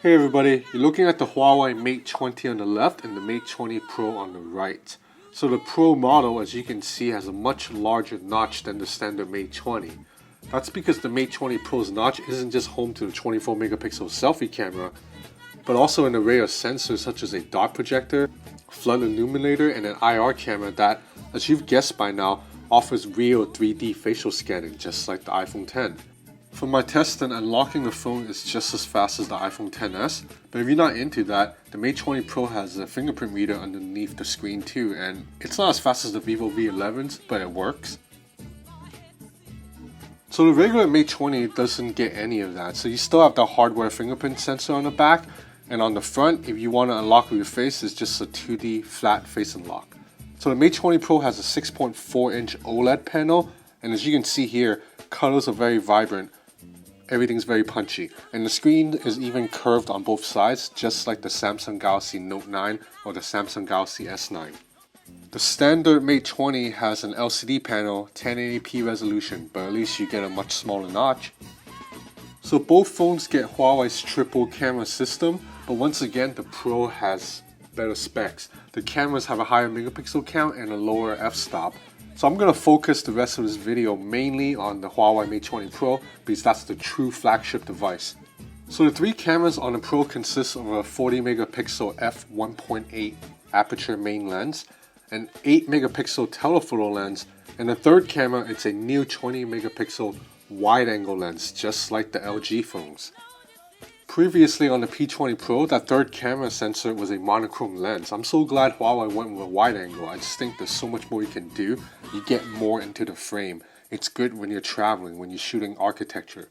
Hey everybody, you're looking at the Huawei Mate 20 on the left and the Mate 20 Pro on the right. So the Pro model, as you can see, has a much larger notch than the standard Mate 20. That's because the Mate 20 Pro's notch isn't just home to the 24 megapixel selfie camera, but also an array of sensors such as a dot projector, flood illuminator, and an IR camera that, as you've guessed by now, offers real 3D facial scanning just like the iPhone X. For my testing, unlocking the phone is just as fast as the iPhone XS, but if you're not into that, the Mate 20 Pro has a fingerprint reader underneath the screen too, and it's not as fast as the Vivo V11s, but it works. So the regular Mate 20 doesn't get any of that, so you still have the hardware fingerprint sensor on the back, and on the front, if you want to unlock with your face, it's just a 2D flat face unlock. So the Mate 20 Pro has a 6.4 inch OLED panel, and as you can see here, colors are very vibrant. Everything's very punchy, and the screen is even curved on both sides, just like the Samsung Galaxy Note 9 or the Samsung Galaxy S9. The standard Mate 20 has an LCD panel, 1080p resolution, but at least you get a much smaller notch. So both phones get Huawei's triple camera system, but once again the Pro has better specs. The cameras have a higher megapixel count and a lower f-stop. So I'm going to focus the rest of this video mainly on the Huawei Mate 20 Pro because that's the true flagship device. So the three cameras on the Pro consist of a 40 megapixel f1.8 aperture main lens, an 8 megapixel telephoto lens, and the third camera it's a new 20 megapixel wide angle lens just like the LG phones. Previously on the P20 Pro, that third camera sensor was a monochrome lens. I'm so glad Huawei went with a wide angle. I just think there's so much more you can do. You get more into the frame. It's good when you're traveling, when you're shooting architecture.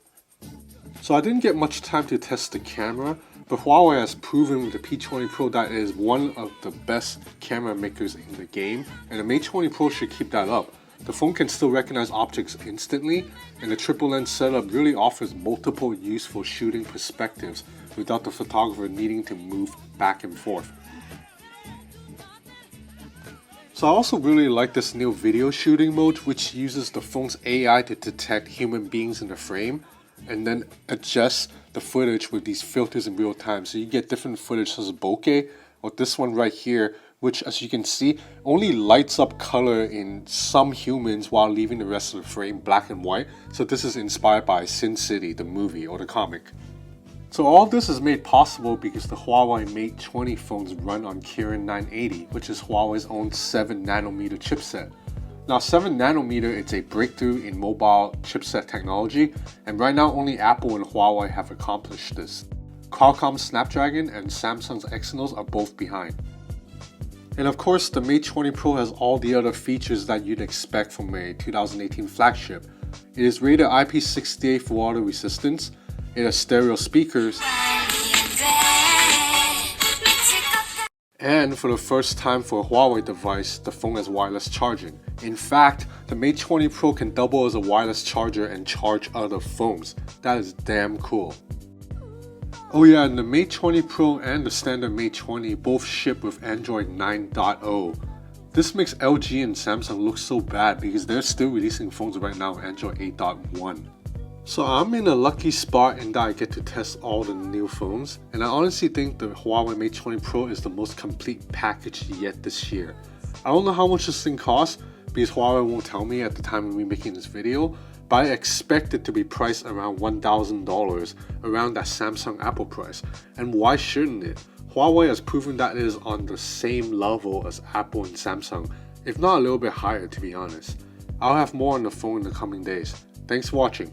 So I didn't get much time to test the camera, but Huawei has proven with the P20 Pro that it is one of the best camera makers in the game, and the Mate 20 Pro should keep that up. The phone can still recognize objects instantly, and the triple lens setup really offers multiple useful shooting perspectives without the photographer needing to move back and forth. So I also really like this new video shooting mode, which uses the phone's AI to detect human beings in the frame and then adjust the footage with these filters in real time. So you get different footage such as bokeh, or this one right here, which as you can see only lights up color in some humans while leaving the rest of the frame black and white. So this is inspired by Sin City, the movie or the comic. So all this is made possible because the Huawei Mate 20 phones run on Kirin 980, which is Huawei's own 7nm chipset. Now 7nm, it's a breakthrough in mobile chipset technology, and right now only Apple and Huawei have accomplished this. Qualcomm's Snapdragon and Samsung's Exynos are both behind. And of course, the Mate 20 Pro has all the other features that you'd expect from a 2018 flagship. It is rated IP68 for water resistance, it has stereo speakers, and for the first time for a Huawei device, the phone has wireless charging. In fact, the Mate 20 Pro can double as a wireless charger and charge other phones. That is damn cool. Oh yeah, and the Mate 20 Pro and the standard Mate 20 both ship with Android 9.0. This makes LG and Samsung look so bad because they're still releasing phones right now with Android 8.1. So I'm in a lucky spot in that I get to test all the new phones, and I honestly think the Huawei Mate 20 Pro is the most complete package yet this year. I don't know how much this thing costs because Huawei won't tell me at the time of me making this video, but I expect it to be priced around $1,000, around that Samsung Apple price. And why shouldn't it? Huawei has proven that it is on the same level as Apple and Samsung, if not a little bit higher to be honest. I'll have more on the phone in the coming days. Thanks for watching.